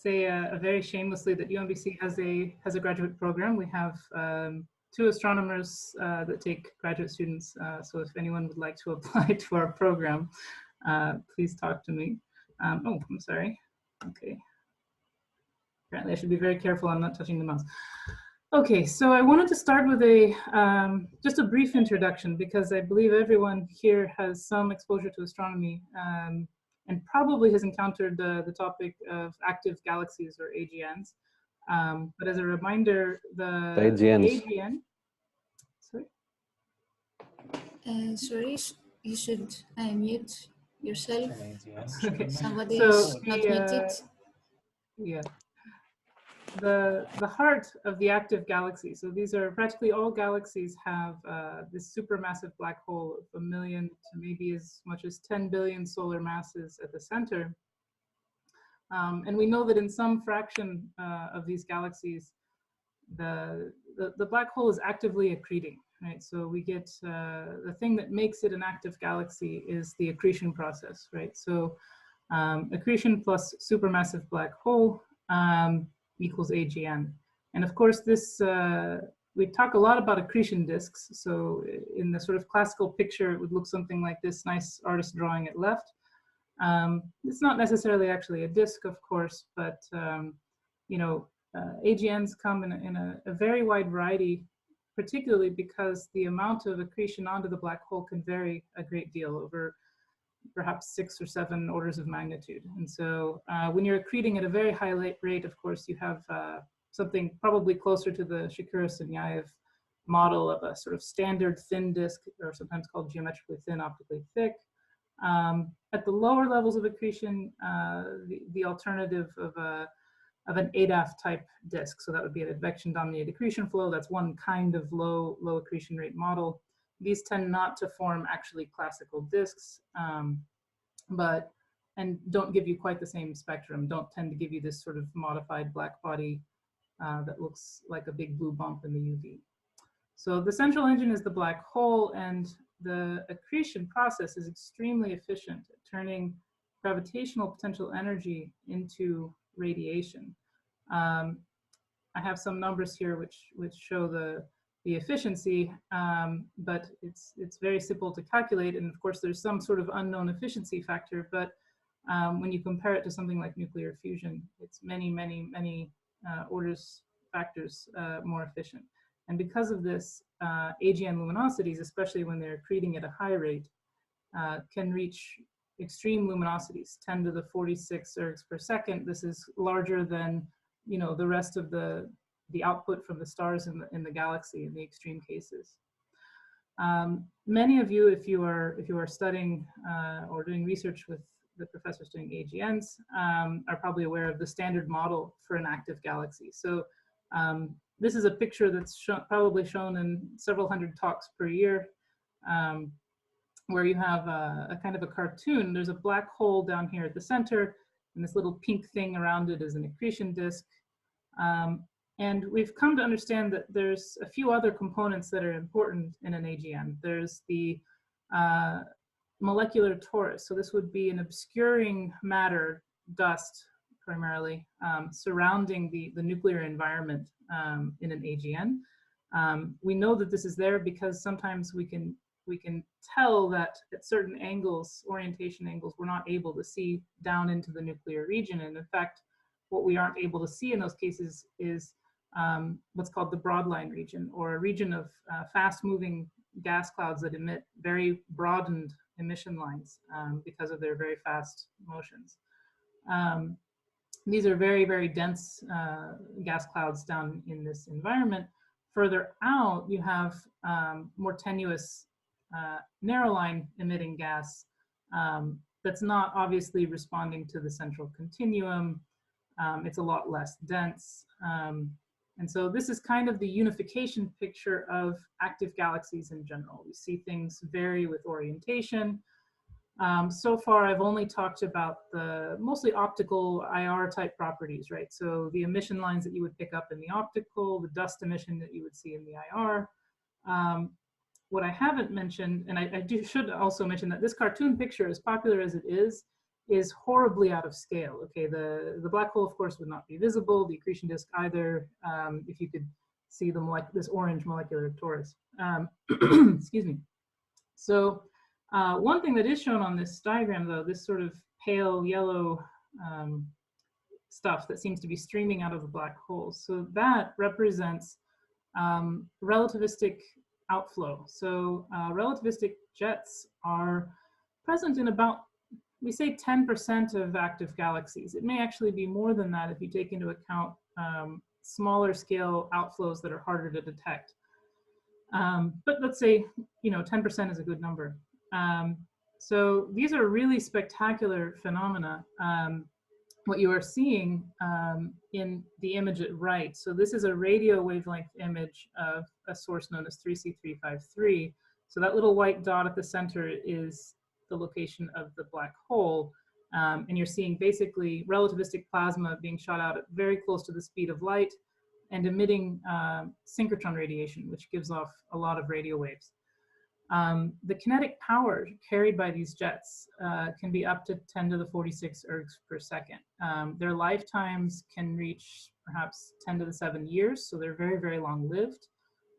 say very shamelessly that UMBC has a graduate program. We have 2 astronomers that take graduate students. So if anyone would like to apply to our program, please talk to me. Oh, I'm sorry. Okay. Apparently I should be very careful I'm not touching the mouse. Okay, so I wanted to start with just a brief introduction, because I believe everyone here has some exposure to astronomy and probably has encountered the topic of active galaxies, or AGNs. But as a reminder, the AGN, sorry? Sorry, you should mute yourself. Okay. Somebody So is not muted. Yeah. The heart of the active galaxy, so these are practically all galaxies have this supermassive black hole of 1 million to maybe as much as 10 billion solar masses at the center. And we know that in some fraction of these galaxies, the black hole is actively accreting, right? So we get the thing that makes it an active galaxy is the accretion process, right? So accretion plus supermassive black hole equals AGN. And of course, this we talk a lot about accretion disks. So in the sort of classical picture, it would look something like this nice artist drawing at left. It's not necessarily actually a disk, of course, but you know, AGNs come in a very wide variety, particularly because the amount of accretion onto the black hole can vary a great deal over perhaps 6 or 7 orders of magnitude. And so when you're accreting at a very high rate, of course, you have something probably closer to the Shakura-Sunyaev model of a sort of standard thin disk, or sometimes called geometrically thin, optically thick. At the lower levels of accretion, the alternative of an ADAF type disk, so that would be an advection dominated accretion flow. That's one kind of low accretion rate model. These tend not to form actually classical disks, and don't give you quite the same spectrum, don't tend to give you this sort of modified black body that looks like a big blue bump in the UV. So the central engine is the black hole, and the accretion process is extremely efficient at turning gravitational potential energy into radiation. I have some numbers here which show the efficiency, but it's very simple to calculate. And of course, there's some sort of unknown efficiency factor, but when you compare it to something like nuclear fusion, it's many orders factors more efficient. And because of this, AGN luminosities, especially when they're accreting at a high rate, can reach extreme luminosities, 10 to the 46 ergs per second. This is larger than, you know, the rest of the output from the stars in the galaxy in the extreme cases. Many of you, if you are studying or doing research with the professors doing AGNs, are probably aware of the standard model for an active galaxy. So this is a picture that's probably shown in several hundred talks per year, where you have a kind of a cartoon. There's a black hole down here at the center, and this little pink thing around it is an accretion disk. And we've come to understand that there's a few other components that are important in an AGN. There's the molecular torus. So this would be an obscuring matter, dust primarily, surrounding the nuclear environment in an AGN. We know that this is there because sometimes we can tell that at certain angles, orientation angles, we're not able to see down into the nuclear region. And in fact, what we aren't able to see in those cases is what's called the Broadline Region, or a region of fast-moving gas clouds that emit very broadened emission lines because of their very fast motions. These are very dense gas clouds down in this environment. Further out, you have more tenuous narrow line emitting gas that's not obviously responding to the central continuum. It's a lot less dense. And so this is kind of the unification picture of active galaxies in general. We see things vary with orientation. So far, I've only talked about the mostly optical IR type properties, right? So the emission lines that you would pick up in the optical, the dust emission that you would see in the IR. What I haven't mentioned, and I should also mention that this cartoon picture, as popular as it is is horribly out of scale. Okay, the black hole, of course, would not be visible, the accretion disk either, if you could see this orange molecular torus. Excuse me. So one thing that is shown on this diagram, though, this sort of pale yellow stuff that seems to be streaming out of the black holes. So that represents relativistic outflow. So relativistic jets are present in about, we say 10% of active galaxies. It may actually be more than that if you take into account smaller scale outflows that are harder to detect. But let's say, 10% is a good number. So these are really spectacular phenomena. What you are seeing in the image at right. So this is a radio wavelength image of a source known as 3C353. So that little white dot at the center is the location of the black hole. And you're seeing basically relativistic plasma being shot out at very close to the speed of light and emitting synchrotron radiation, which gives off a lot of radio waves. The kinetic power carried by these jets can be up to 10 to the 46 ergs per second. Their lifetimes can reach perhaps 10 to the 7 years, so they're very, very long lived.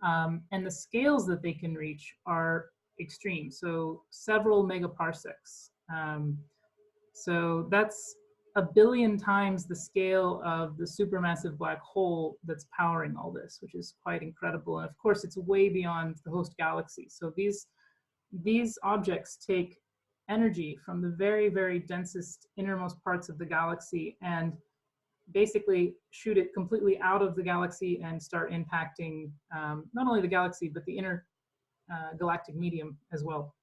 And the scales that they can reach are extreme, so several megaparsecs. So that's 1 billion times the scale of the supermassive black hole that's powering all this, which is quite incredible. And of course, it's way beyond the host galaxy. So these objects take energy from the very, very densest innermost parts of the galaxy and basically shoot it completely out of the galaxy and start impacting not only the galaxy, but the inner galactic medium as well.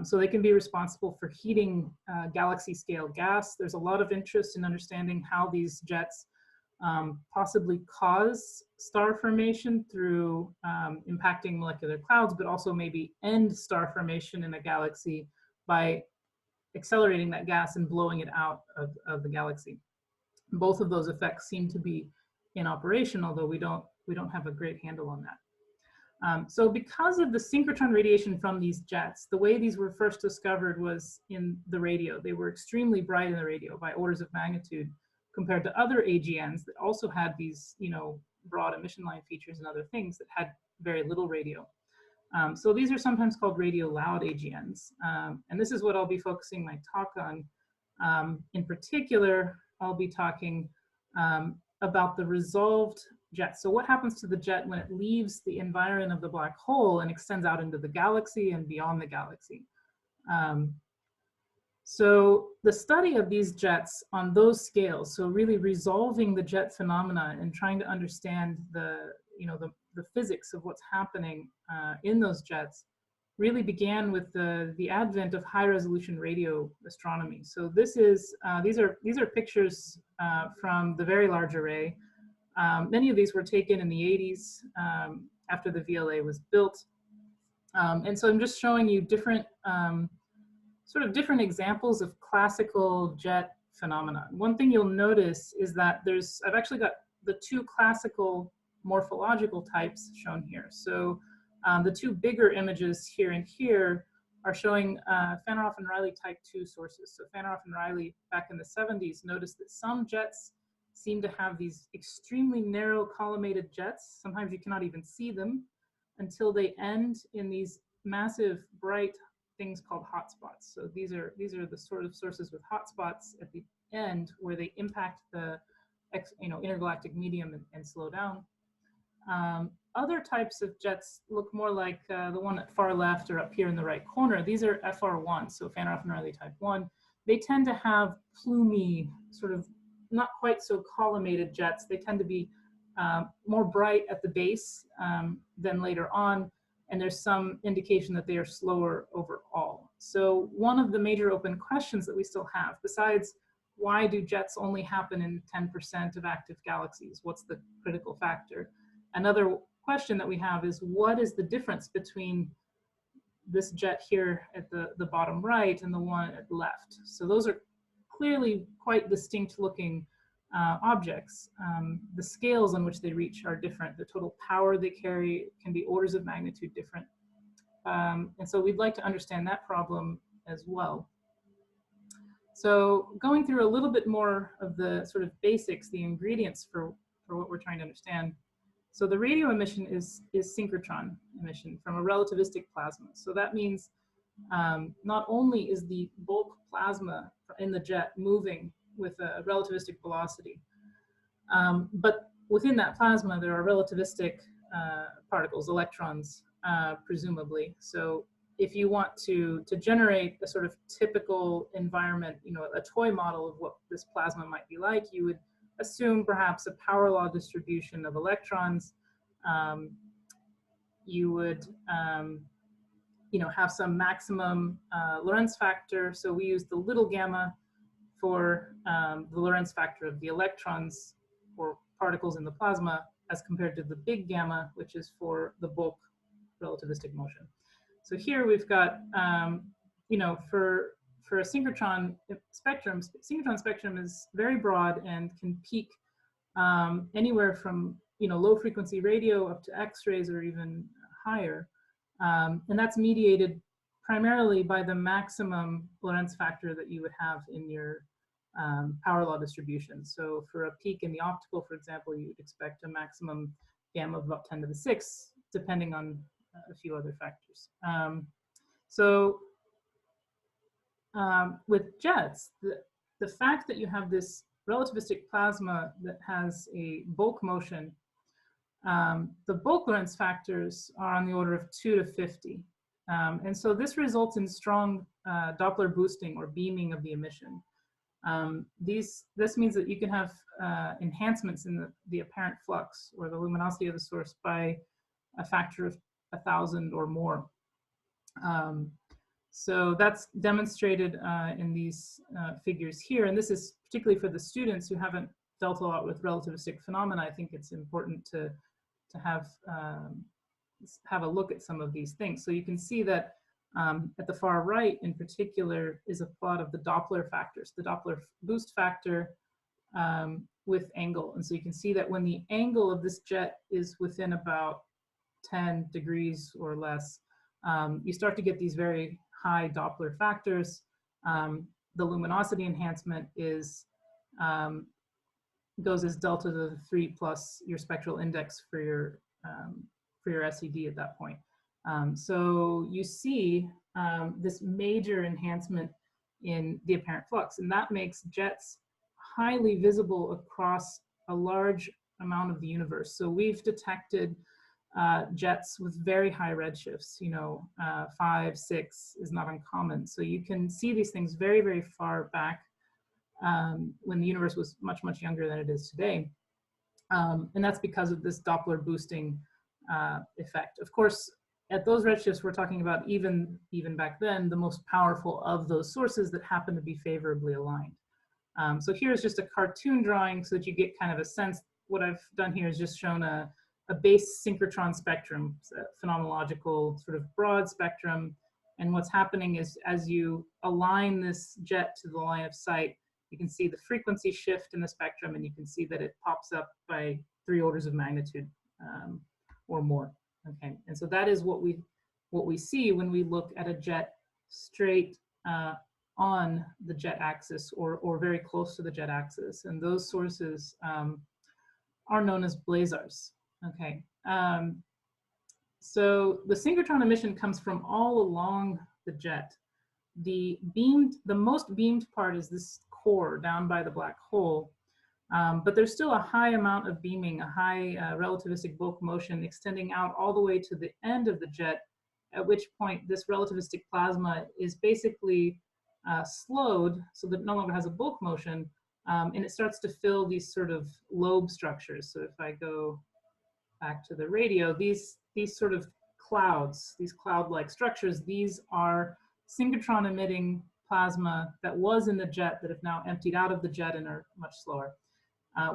So they can be responsible for heating galaxy scale gas. There's a lot of interest in understanding how these jets possibly cause star formation through impacting molecular clouds, but also maybe end star formation in a galaxy by accelerating that gas and blowing it out of the galaxy. Both of those effects seem to be in operation, although we don't have a great handle on that. So because of the synchrotron radiation from these jets, the way these were first discovered was in the radio. They were extremely bright in the radio by orders of magnitude compared to other AGNs that also had these, broad emission line features and other things that had very little radio. So these are sometimes called radio loud AGNs. And this is what I'll be focusing my talk on. In particular, I'll be talking about the resolved jet. So what happens to the jet when it leaves the environment of the black hole and extends out into the galaxy and beyond the galaxy? So the study of these jets on those scales, so really resolving the jet phenomena and trying to understand the physics of what's happening in those jets, really began with the advent of high resolution radio astronomy. So this is these are pictures from the Very Large Array. Many of these were taken in the 80s after the VLA was built. And so I'm just showing you different different examples of classical jet phenomena. One thing you'll notice is that I've actually got the two classical morphological types shown here. So the two bigger images here and here are showing Fanaroff and Riley type 2 sources. So Fanaroff and Riley back in the 70s noticed that some jets seem to have these extremely narrow collimated jets. Sometimes you cannot even see them until they end in these massive bright things called hotspots. So these are the sort of sources with hotspots at the end where they impact the intergalactic medium and slow down. Other types of jets look more like the one at far left or up here in the right corner. These are FR1, so Fanaroff and Riley type 1. They tend to have plumy, sort of not quite so collimated jets. They tend to be more bright at the base than later on, and there's some indication that they are slower overall. So one of the major open questions that we still have, besides why do jets only happen in 10% of active galaxies? What's the critical factor? Another question that we have is, what is the difference between this jet here at the bottom right and the one at the left? So those are clearly quite distinct looking objects. The scales on which they reach are different. The total power they carry can be orders of magnitude different. And so we'd like to understand that problem as well. So going through a little bit more of the sort of basics, the ingredients for what we're trying to understand. So the radio emission is synchrotron emission from a relativistic plasma. So that means not only is the bulk plasma in the jet moving with a relativistic velocity, but within that plasma there are relativistic particles, electrons, presumably. So if you want to generate a sort of typical environment, you know, a toy model of what this plasma might be like, you would assume perhaps a power law distribution of electrons. You would, you know, have some maximum Lorentz factor. So we use the little gamma for the Lorentz factor of the electrons or particles in the plasma, as compared to the big gamma, which is for the bulk relativistic motion. So here we've got, you know, for a synchrotron spectrum is very broad and can peak anywhere from, you know, low frequency radio up to X-rays or even higher. And that's mediated primarily by the maximum Lorentz factor that you would have in your power law distribution. So for a peak in the optical, for example, you'd expect a maximum gamma of about 10 to the 6, depending on a few other factors. With jets, the fact that you have this relativistic plasma that has a bulk motion, the bulk Lorentz factors are on the order of 2 to 50. And so this results in strong Doppler boosting or beaming of the emission. This means that you can have enhancements in the apparent flux or the luminosity of the source by a factor of 1,000 or more. So that's demonstrated in these figures here. And this is particularly for the students who haven't dealt a lot with relativistic phenomena. I think it's important to have a look at some of these things. So you can see that at the far right, in particular, is a plot of the Doppler factors, the Doppler boost factor with angle. And so you can see that when the angle of this jet is within about 10 degrees or less, you start to get these very high Doppler factors. The luminosity enhancement is goes as delta to the 3 plus your spectral index for your SED at that point. So you see this major enhancement in the apparent flux, and that makes jets highly visible across a large amount of the universe. So we've detected jets with very high redshifts, you know, 5, 6 is not uncommon. So you can see these things very, very far back when the universe was much, much younger than it is today. And that's because of this Doppler boosting effect. Of course, at those redshifts, we're talking about even back then, the most powerful of those sources that happen to be favorably aligned. So here's just a cartoon drawing so that you get kind of a sense. What I've done here is just shown a base synchrotron spectrum, a phenomenological sort of broad spectrum. And what's happening is as you align this jet to the line of sight, you can see the frequency shift in the spectrum, and you can see that it pops up by 3 orders of magnitude or more. Okay, and so that is what we see when we look at a jet straight on the jet axis or very close to the jet axis, and those sources are known as blazars. Okay, so the synchrotron emission comes from all along the jet. The most beamed part is this core down by the black hole, but there's still a high amount of beaming, a high relativistic bulk motion extending out all the way to the end of the jet, at which point this relativistic plasma is basically slowed so that it no longer has a bulk motion, and it starts to fill these sort of lobe structures. So if I go back to the radio, these sort of clouds, these cloud-like structures, these are synchrotron emitting plasma that was in the jet that have now emptied out of the jet and are much slower.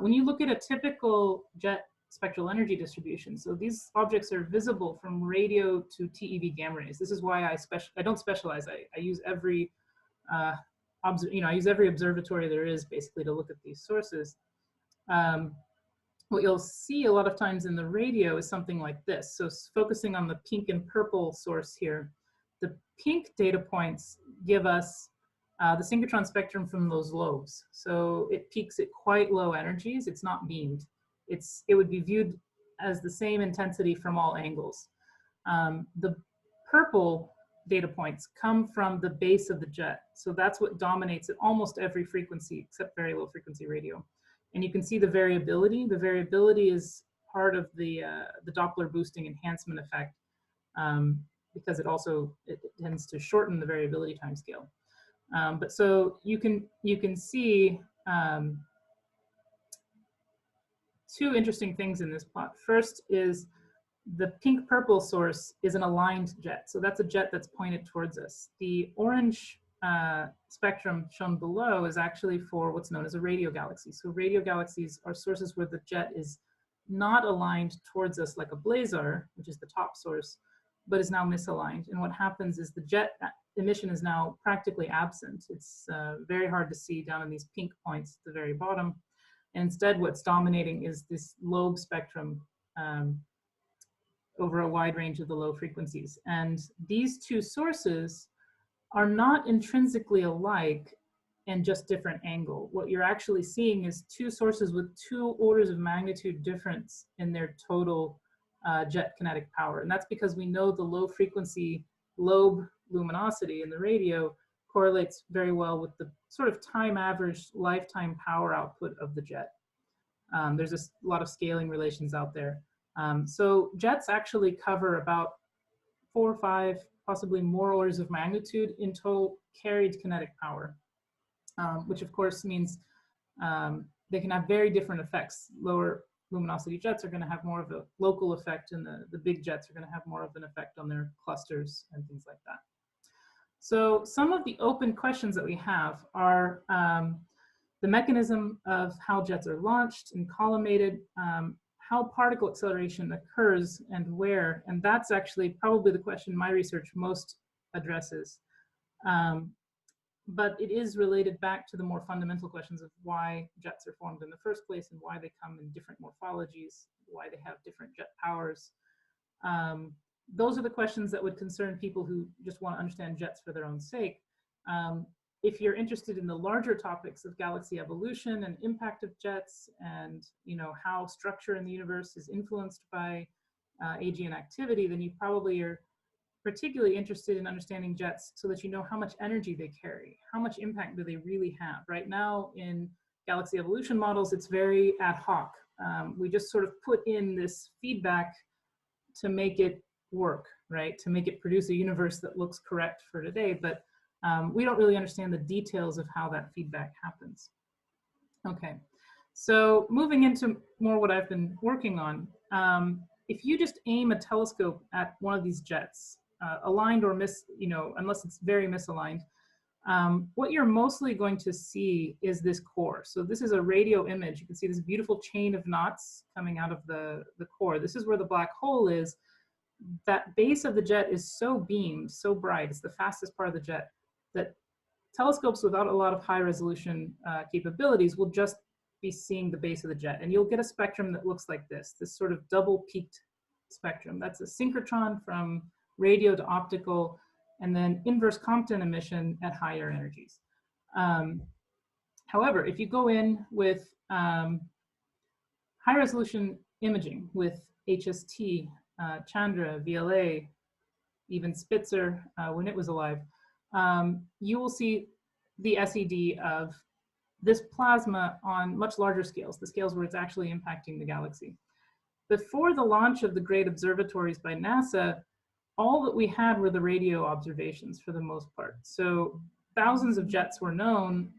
When you look at a typical jet spectral energy distribution, so these objects are visible from radio to TeV gamma rays. This is why I don't specialize. I use every I use every observatory there is basically to look at these sources. What you'll see a lot of times in the radio is something like this. So focusing on the pink and purple source here, the pink data points give us the synchrotron spectrum from those lobes. So it peaks at quite low energies. It's not beamed. It would be viewed as the same intensity from all angles. The purple data points come from the base of the jet. So that's what dominates at almost every frequency except very low frequency radio. And you can see the variability. The variability is part of the Doppler boosting enhancement effect because it tends to shorten the variability timescale. But so you can see two interesting things in this plot. First is the pink-purple source is an aligned jet. So that's a jet that's pointed towards us. The orange spectrum shown below is actually for what's known as a radio galaxy. So radio galaxies are sources where the jet is not aligned towards us like a blazar, which is the top source, but is now misaligned. And what happens is the jet emission is now practically absent. It's very hard to see down in these pink points at the very bottom. And instead, what's dominating is this lobe spectrum over a wide range of the low frequencies. And these two sources are not intrinsically alike and just different angle. What you're actually seeing is two sources with 2 orders of magnitude difference in their total jet kinetic power. And that's because we know the low frequency lobe luminosity in the radio correlates very well with the sort of time averaged lifetime power output of the jet. There's a lot of scaling relations out there. So jets actually cover about 4 or 5, possibly more orders of magnitude in total carried kinetic power, which of course means they can have very different effects. Lower luminosity jets are going to have more of a local effect, and the big jets are going to have more of an effect on their clusters and things like that. So some of the open questions that we have are the mechanism of how jets are launched and collimated, how particle acceleration occurs and where, and that's actually probably the question my research most addresses. But it is related back to the more fundamental questions of why jets are formed in the first place and why they come in different morphologies, why they have different jet powers. Those are the questions that would concern people who just want to understand jets for their own sake. If you're interested in the larger topics of galaxy evolution and impact of jets and how structure in the universe is influenced by AGN activity, then you probably are particularly interested in understanding jets so that you know how much energy they carry, how much impact do they really have. Right now in galaxy evolution models, it's very ad hoc. We just sort of put in this feedback to make it work, right? To make it produce a universe that looks correct for today, but we don't really understand the details of how that feedback happens. Okay, so moving into more what I've been working on, if you just aim a telescope at one of these jets, aligned or unless it's very misaligned, what you're mostly going to see is this core. So this is a radio image. You can see this beautiful chain of knots coming out of the core. This is where the black hole is. That base of the jet is so beamed, so bright, it's the fastest part of the jet, that telescopes without a lot of high resolution capabilities will just be seeing the base of the jet. And you'll get a spectrum that looks like this sort of double peaked spectrum. That's a synchrotron from radio to optical, and then inverse Compton emission at higher energies. However, if you go in with high resolution imaging with HST, Chandra, VLA, even Spitzer when it was alive, you will see the SED of this plasma on much larger scales, the scales where it's actually impacting the galaxy. Before the launch of the great observatories by NASA, all that we had were the radio observations for the most part. So thousands of jets were known.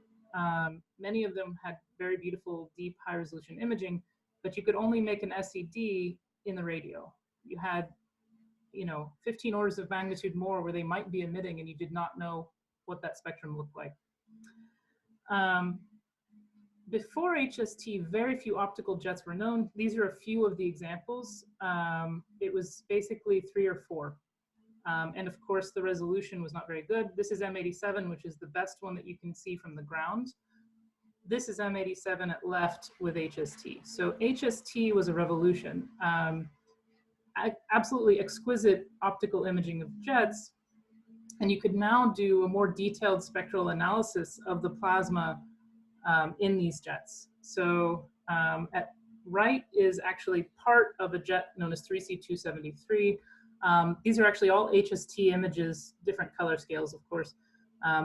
Many of them had very beautiful, deep, high-resolution imaging, but you could only make an SED in the radio. You had 15 orders of magnitude more where they might be emitting and you did not know what that spectrum looked like. Before HST, very few optical jets were known. These are a few of the examples. It was basically 3 or 4. And of course, the resolution was not very good. This is M87, which is the best one that you can see from the ground. This is M87 at left with HST. So HST was a revolution. Absolutely exquisite optical imaging of jets, And you could now do a more detailed spectral analysis of the plasma in these jets. So at right is actually part of a jet known as 3C273. These are actually all HST images, different color scales, of course.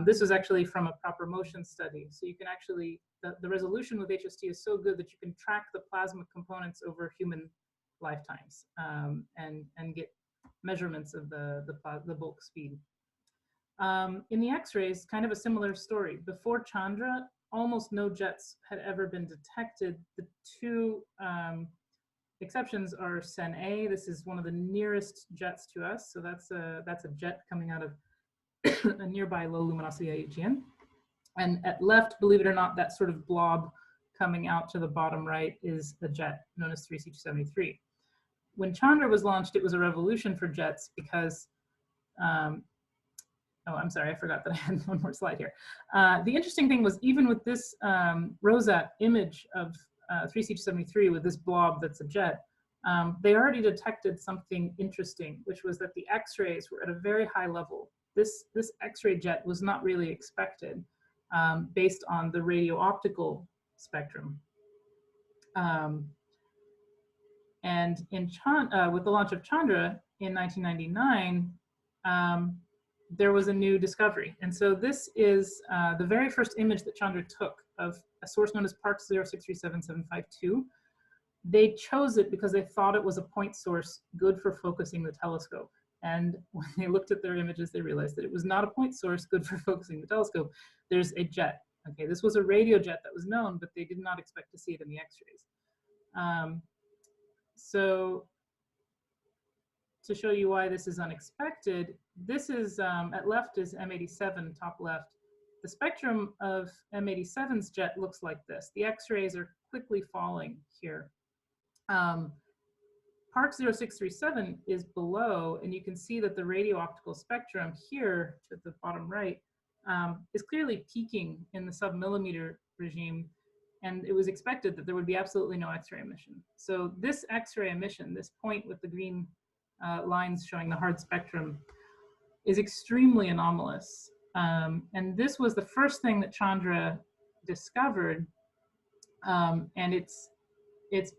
This was actually from a proper motion study. So you can actually, the resolution with HST is so good that you can track the plasma components over human lifetimes and get measurements of the bulk speed. In the X-rays, kind of a similar story. Before Chandra, almost no jets had ever been detected. The two exceptions are Sen A. This is one of the nearest jets to us. So that's a jet coming out of a nearby low luminosity AGN. And at left, believe it or not, that sort of blob coming out to the bottom right is a jet known as 3C273. When Chandra was launched, it was a revolution for jets because oh, I'm sorry, I forgot that I had one more slide here. The interesting thing was, even with this Rosat image of 3C273 with this blob that's a jet, they already detected something interesting, which was that the X-rays were at a very high level. This X-ray jet was not really expected based on the radio-optical spectrum. And with the launch of Chandra in 1999, there was a new discovery. And so this is the very first image that Chandra took of a source known as Parks 0637752. They chose it because they thought it was a point source good for focusing the telescope. And when they looked at their images, they realized that it was not a point source good for focusing the telescope. There's a jet. Okay, this was a radio jet that was known, but they did not expect to see it in the X-rays. So to show you why this is unexpected, this is, at left is M87, top left. The spectrum of M87's jet looks like this. The X-rays are quickly falling here. Park 0637 is below, and you can see that the radio-optical spectrum here at the bottom right is clearly peaking in the sub-millimeter regime, and it was expected that there would be absolutely no X-ray emission. So this X-ray emission, this point with the green lines showing the hard spectrum, is extremely anomalous. And this was the first thing that Chandra discovered, and it's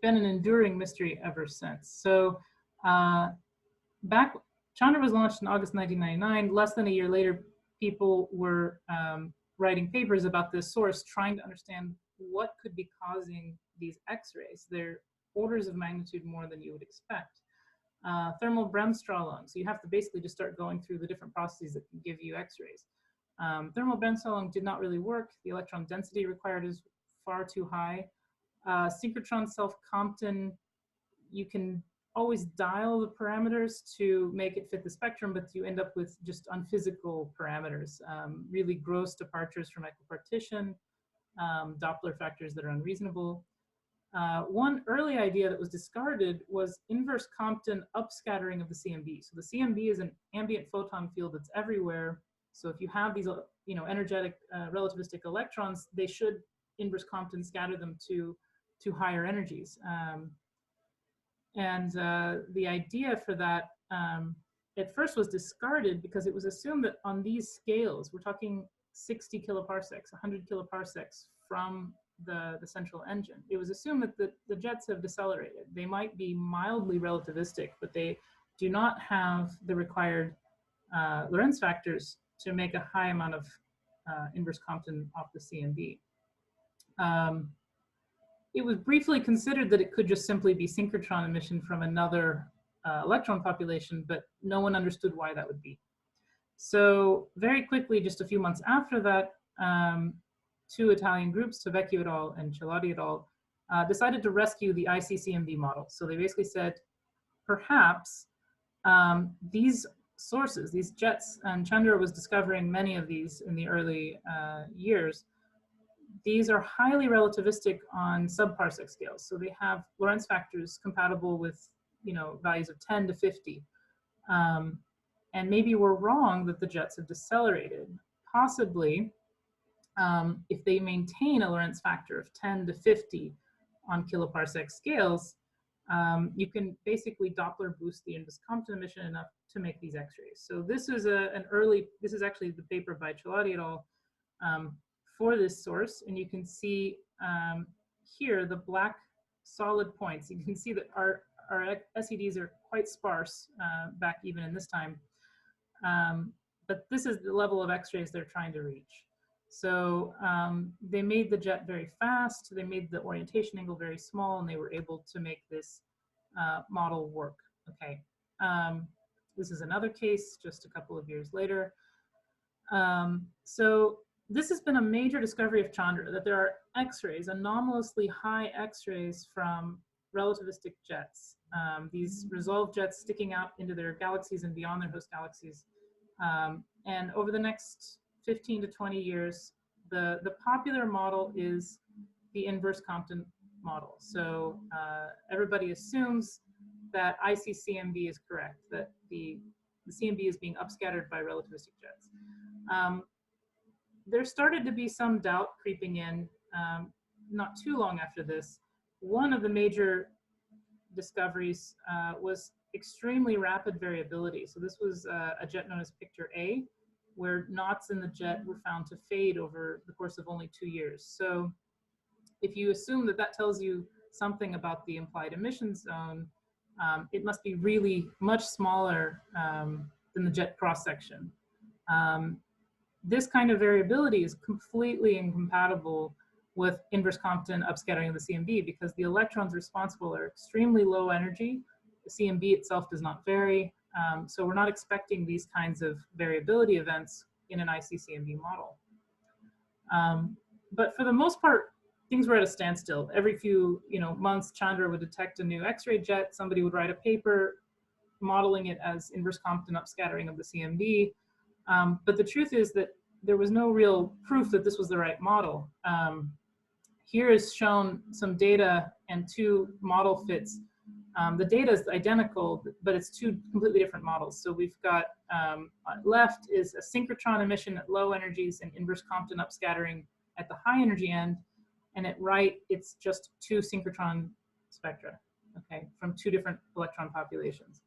been an enduring mystery ever since. So Chandra was launched in August 1999. Less than a year later, people were writing papers about this source, trying to understand what could be causing these X-rays. They're orders of magnitude more than you would expect. Thermal Bremsstrahlung, so you have to basically just start going through the different processes that can give you X-rays. Thermal Bremsstrahlung did not really work. The electron density required is far too high. Synchrotron self-Compton, you can always dial the parameters to make it fit the spectrum, but you end up with just unphysical parameters, really gross departures from equipartition, Doppler factors that are unreasonable. One early idea that was discarded was inverse Compton upscattering of the CMB. So the CMB is an ambient photon field that's everywhere. So if you have these, energetic relativistic electrons, they should inverse Compton scatter them to higher energies. The idea for that at first was discarded because it was assumed that on these scales, we're talking 60 kiloparsecs, 100 kiloparsecs from the central engine. It was assumed that the jets have decelerated. They might be mildly relativistic, but they do not have the required Lorentz factors to make a high amount of inverse Compton off the CMB. It was briefly considered that it could just simply be synchrotron emission from another electron population, but no one understood why that would be. So very quickly, just a few months after that, two Italian groups, Tavecchio et al. And Celati et al., decided to rescue the ICCMB model. So they basically said, perhaps these sources, these jets, and Chandra was discovering many of these in the early years, these are highly relativistic on subparsec scales. So they have Lorentz factors compatible with values of 10 to 50. And maybe we're wrong that the jets have decelerated. Possibly, if they maintain a Lorentz factor of 10 to 50 on kiloparsec scales, you can basically Doppler boost the inverse Compton emission enough to make these X-rays. So this is this is actually the paper by Chalati et al. For this source, and you can see here the black solid points. You can see that our SEDs are quite sparse back even in this time, but this is the level of X-rays they're trying to reach. So they made the jet very fast, they made the orientation angle very small, and they were able to make this model work. Okay, this is another case just a couple of years later. So this has been a major discovery of Chandra, that there are X-rays, anomalously high X-rays from relativistic jets, these resolved jets sticking out into their galaxies and beyond their host galaxies. And over the next 15 to 20 years, the popular model is the inverse Compton model. So everybody assumes that ICCMB is correct, that the CMB is being upscattered by relativistic jets. There started to be some doubt creeping in not too long after this. One of the major discoveries was extremely rapid variability. So this was a jet known as Picture A, where knots in the jet were found to fade over the course of only 2 years. So if you assume that that tells you something about the implied emission zone, it must be really much smaller than the jet cross-section. This kind of variability is completely incompatible with inverse Compton upscattering of the CMB, because the electrons responsible are extremely low energy. The CMB itself does not vary. So we're not expecting these kinds of variability events in an ICCMB model. But for the most part, things were at a standstill. Every few months, Chandra would detect a new X-ray jet. Somebody would write a paper modeling it as inverse Compton upscattering of the CMB. But the truth is that there was no real proof that this was the right model. Here is shown some data and two model fits. The data is identical, but it's two completely different models. So we've got, left is a synchrotron emission at low energies and inverse Compton upscattering at the high energy end. And at right, it's just two synchrotron spectra, okay, from two different electron populations.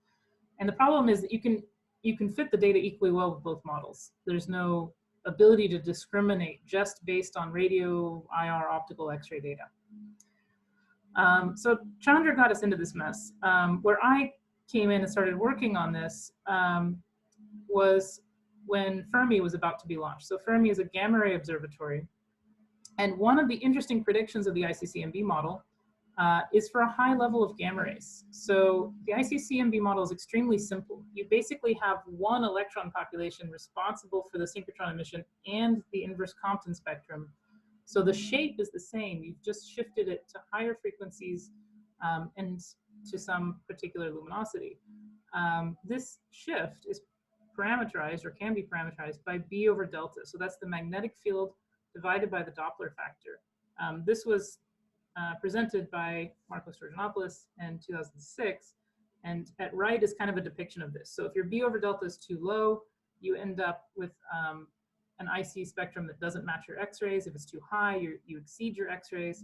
And the problem is that you can fit the data equally well with both models. There's no ability to discriminate just based on radio, IR, optical, X-ray data. So Chandra got us into this mess. Where I came in and started working on this was when Fermi was about to be launched. So Fermi is a gamma ray observatory. And one of the interesting predictions of the ICCMB model is for a high level of gamma rays. So the ICCMB model is extremely simple. You basically have one electron population responsible for the synchrotron emission and the inverse Compton spectrum. So the shape is the same. You've just shifted it to higher frequencies and to some particular luminosity. This shift is parameterized, or can be parameterized, by B over delta. So that's the magnetic field divided by the Doppler factor. This was presented by Marcos Georgianopoulos in 2006, and at right is kind of a depiction of this. So if your B over delta is too low, you end up with an IC spectrum that doesn't match your X-rays. If it's too high, you exceed your X-rays.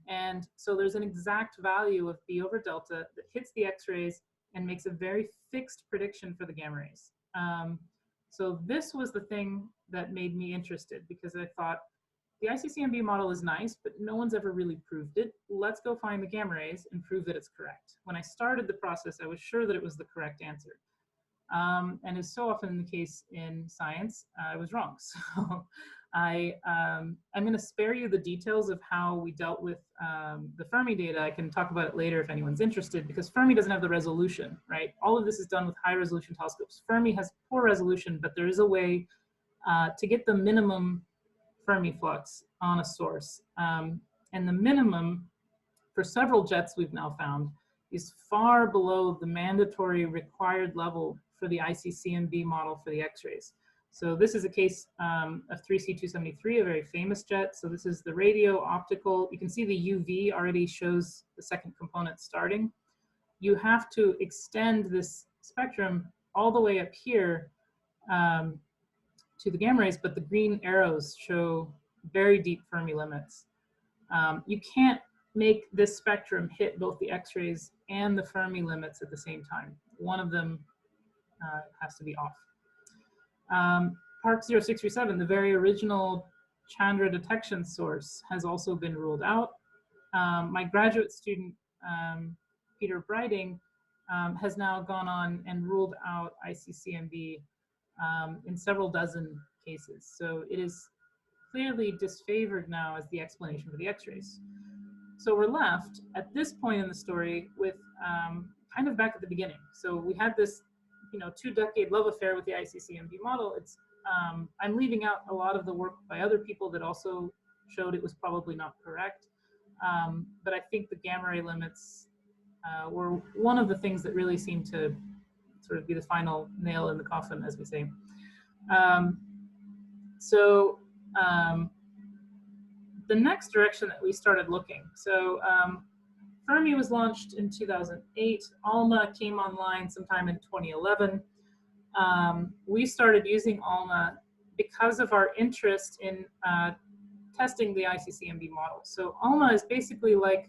And so there's an exact value of B over delta that hits the X-rays and makes a very fixed prediction for the gamma rays. So this was the thing that made me interested, because I thought, the ICCMB model is nice, but no one's ever really proved it. Let's go find the gamma rays and prove that it's correct. When I started the process, I was sure that it was the correct answer. And as so often the case in science, I was wrong. So I'm going to spare you the details of how we dealt with the Fermi data. I can talk about it later if anyone's interested, because Fermi doesn't have the resolution, right? All of this is done with high resolution telescopes. Fermi has poor resolution, but there is a way to get the minimum Fermi flux on a source. And the minimum for several jets we've now found is far below the mandatory required level for the ICCMB model for the X-rays. So this is a case of 3C273, a very famous jet. So this is the radio, optical. You can see the UV already shows the second component starting. You have to extend this spectrum all the way up here to the gamma rays, but the green arrows show very deep Fermi limits. You can't make this spectrum hit both the X-rays and the Fermi limits at the same time. One of them has to be off. Park 0637, the very original Chandra detection source, has also been ruled out. My graduate student, Peter Breiting, has now gone on and ruled out ICCMB in several dozen cases. So it is clearly disfavored now as the explanation for the X-rays. So we're left at this point in the story with kind of back at the beginning. So we had this, 2-decade love affair with the ICCMB model. It's I'm leaving out a lot of the work by other people that also showed it was probably not correct. But I think the gamma ray limits were one of the things that really seemed to sort of be the final nail in the coffin, as we say. The next direction that we started looking. So Fermi was launched in 2008. ALMA came online sometime in 2011. We started using ALMA because of our interest in testing the ICCMB model. So ALMA is basically like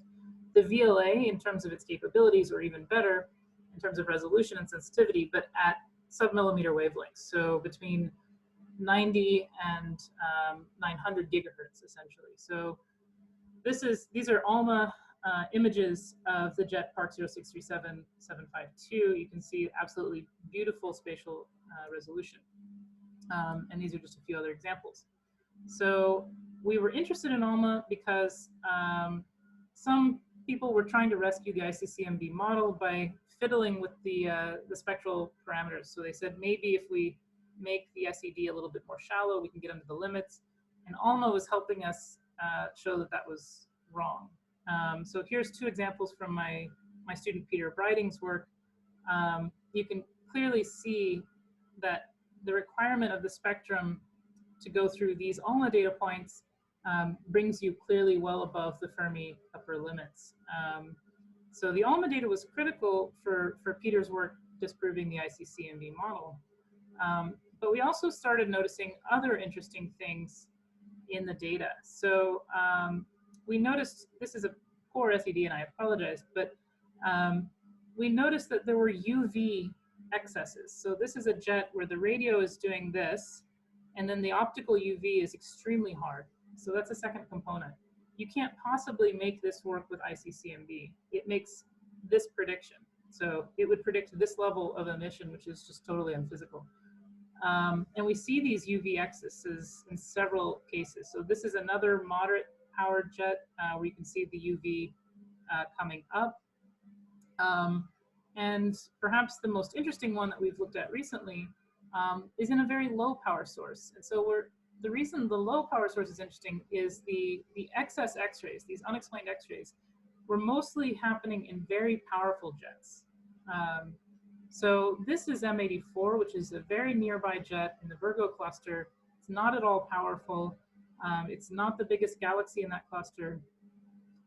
the VLA in terms of its capabilities, or even better in terms of resolution and sensitivity, but at sub-millimeter wavelengths. So between 90 and 900 gigahertz, essentially. So these are ALMA images of the jet Park 0637-752. You can see absolutely beautiful spatial resolution. And these are just a few other examples. So we were interested in ALMA because some people were trying to rescue the ICCMB model by fiddling with the spectral parameters. So they said, maybe if we make the SED a little bit more shallow, we can get under the limits. And ALMA was helping us show that that was wrong. So here's two examples from my student Peter Breiting's work. You can clearly see that the requirement of the spectrum to go through these ALMA data points brings you clearly well above the Fermi upper limits. So the ALMA data was critical for Peter's work disproving the ICCMB model. But we also started noticing other interesting things in the data. So we noticed, this is a poor SED and I apologize, but we noticed that there were UV excesses. So this is a jet where the radio is doing this, and then the optical UV is extremely hard. So that's a second component. You can't possibly make this work with ICCMB. It makes this prediction. So it would predict this level of emission, which is just totally unphysical. And we see these UV excesses in several cases. So this is another moderate powered jet where you can see the UV coming up. And perhaps the most interesting one that we've looked at recently is in a very low power source. And so the reason the low power source is interesting is the excess X-rays, these unexplained X-rays, were mostly happening in very powerful jets. So this is M84, which is a very nearby jet in the Virgo cluster. It's not at all powerful. It's not the biggest galaxy in that cluster.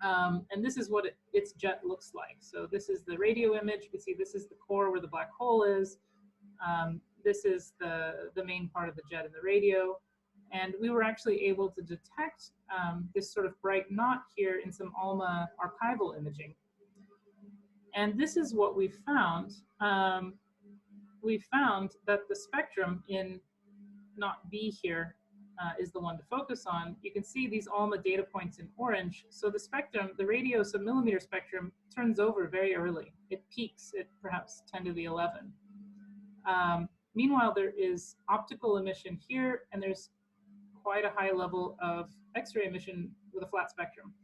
And this is what its jet looks like. So this is the radio image. You can see this is the core where the black hole is. This is the main part of the jet in the radio. And we were actually able to detect this sort of bright knot here in some ALMA archival imaging. And this is what we found. We found that the spectrum in knot B here is the one to focus on. You can see these ALMA data points in orange. So the spectrum, the radio sub-millimeter spectrum, turns over very early. It peaks at perhaps 10 to the 11. Meanwhile, there is optical emission here, and there's quite a high level of X-ray emission with a flat spectrum.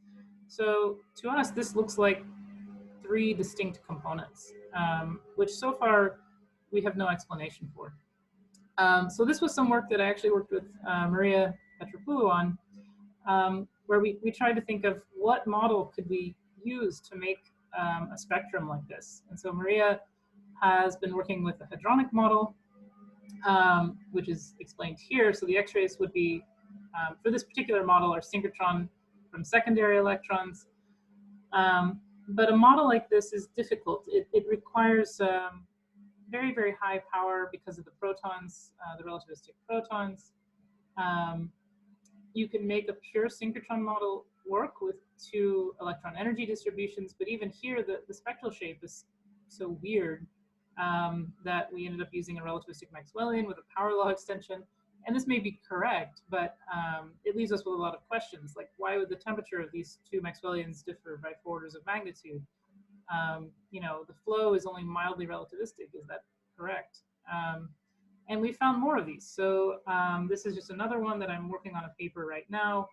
So to us, this looks like three distinct components, which so far we have no explanation for. So this was some work that I actually worked with Maria Petropoulou on, where we tried to think of what model could we use to make a spectrum like this. And so Maria has been working with a hadronic model, which is explained here. So the X-rays would be, for this particular model, are synchrotron from secondary electrons. But a model like this is difficult. It requires very, very high power because of the protons, the relativistic protons. You can make a pure synchrotron model work with two electron energy distributions, but even here, the spectral shape is so weird that we ended up using a relativistic Maxwellian with a power law extension. And this may be correct, but it leaves us with a lot of questions, like why would the temperature of these two Maxwellians differ by 4 orders of magnitude? You know, the flow is only mildly relativistic. Is that correct? And we found more of these. So this is just another one that I'm working on a paper right now,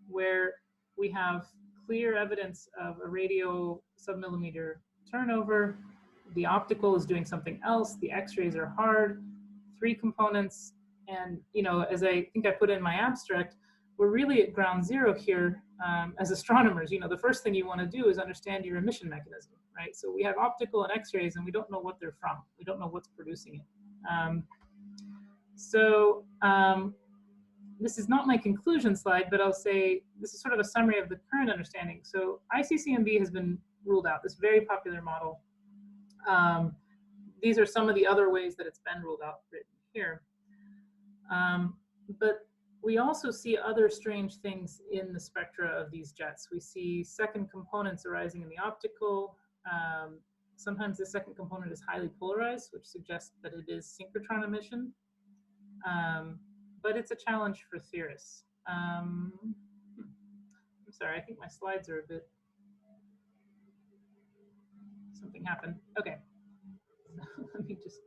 where we have clear evidence of a radio submillimeter turnover. The optical is doing something else. The X-rays are hard, 3 components. And, you know, as I think I put in my abstract, we're really at ground zero here as astronomers. You know, the first thing you want to do is understand your emission mechanism, right? So we have optical and X-rays, and we don't know what they're from. We don't know what's producing it. This is not my conclusion slide, but I'll say this is sort of a summary of the current understanding. So ICCMB has been ruled out, this very popular model. These are some of the other ways that it's been ruled out written here. But we also see other strange things in the spectra of these jets. We see second components arising in the optical. Sometimes the second component is highly polarized, which suggests that it is synchrotron emission. But it's a challenge for theorists. I'm sorry, I think my slides are a bit, something happened. Okay, let me just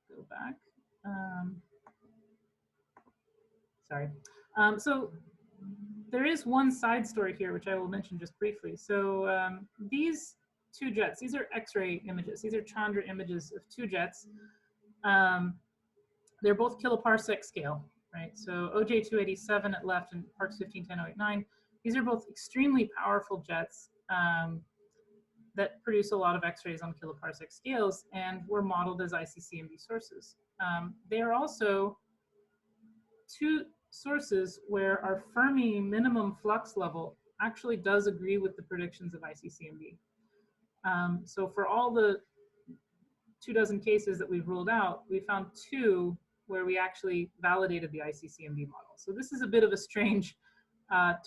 go back. Sorry. So there is one side story here, which I will mention just briefly. So these two jets, these are X-ray images. These are Chandra images of two jets. They're both kiloparsec scale, right? So OJ287 at left and Parks 1510-089. These are both extremely powerful jets that produce a lot of X-rays on kiloparsec scales and were modeled as ICCMB sources. They are also two sources where our Fermi minimum flux level actually does agree with the predictions of ICCMB. So for all the 24 cases that we've ruled out, we found 2 where we actually validated the ICCMB model. So this is a bit of a strange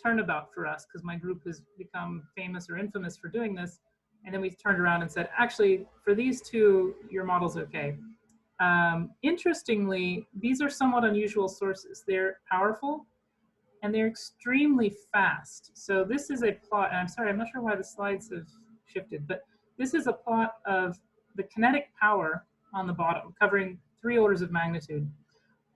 turnabout for us, because my group has become famous or infamous for doing this. And then we turned around and said, actually, for these 2, your model's okay. Interestingly, these are somewhat unusual sources. They're powerful and they're extremely fast. So this is a plot, and I'm sorry, I'm not sure why the slides have shifted, but this is a plot of the kinetic power on the bottom, covering 3 orders of magnitude.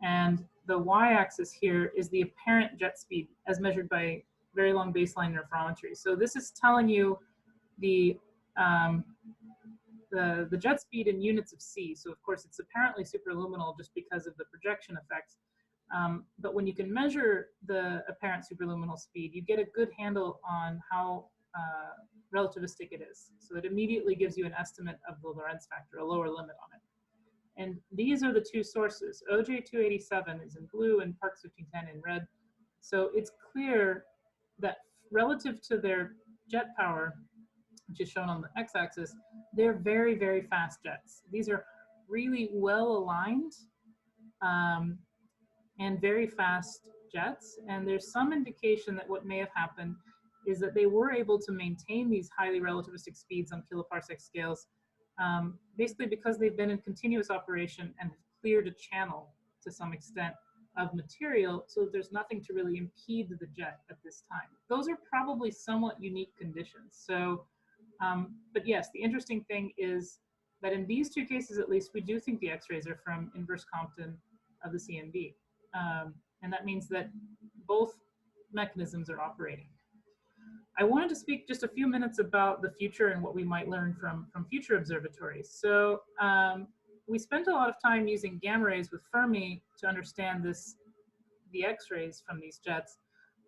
And the y-axis here is the apparent jet speed as measured by very long baseline interferometry. So this is telling you the jet speed in units of C. So of course it's apparently superluminal just because of the projection effects. But when you can measure the apparent superluminal speed, you get a good handle on how relativistic it is. So it immediately gives you an estimate of the Lorentz factor, a lower limit on it. And these are the 2 sources. OJ287 is in blue and Parks 1510 in red. So it's clear that relative to their jet power, which is shown on the x-axis, they're very, very fast jets. These are really well aligned and very fast jets. And there's some indication that what may have happened is that they were able to maintain these highly relativistic speeds on kiloparsec scales, basically because they've been in continuous operation and have cleared a channel to some extent of material, so there's nothing to really impede the jet at this time. Those are probably somewhat unique conditions. So, but yes, the interesting thing is that in these 2 cases, at least, we do think the X-rays are from inverse Compton of the CMB. And that means that both mechanisms are operating. I wanted to speak just a few minutes about the future and what we might learn from future observatories. So we spent a lot of time using gamma rays with Fermi to understand the X-rays from these jets.